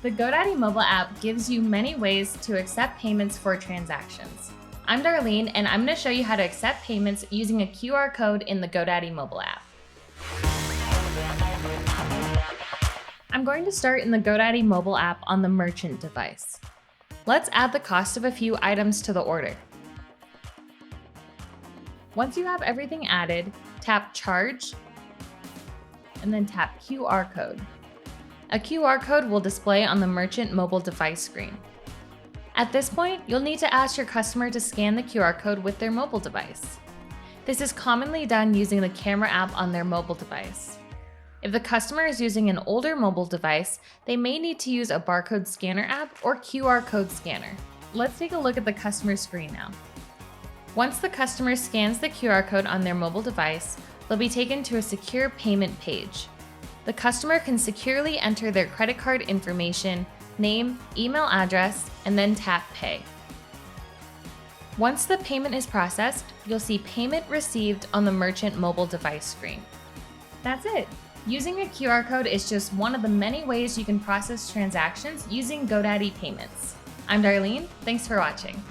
The GoDaddy mobile app gives you many ways to accept payments for transactions. I'm Darlene, and I'm going to show you how to accept payments using a QR code in the GoDaddy mobile app. I'm going to start in the GoDaddy mobile app on the merchant device. Let's add the cost of a few items to the order. Once you have everything added, tap Charge, and then tap QR code. A QR code will display on the merchant mobile device screen. At this point, you'll need to ask your customer to scan the QR code with their mobile device. This is commonly done using the camera app on their mobile device. If the customer is using an older mobile device, they may need to use a barcode scanner app or QR code scanner. Let's take a look at the customer screen now. Once the customer scans the QR code on their mobile device, they'll be taken to a secure payment page. The customer can securely enter their credit card information, name, email address, and then tap Pay. Once the payment is processed, you'll see Payment Received on the merchant mobile device screen. That's it! Using a QR code is just one of the many ways you can process transactions using GoDaddy Payments. I'm Darlene, thanks for watching.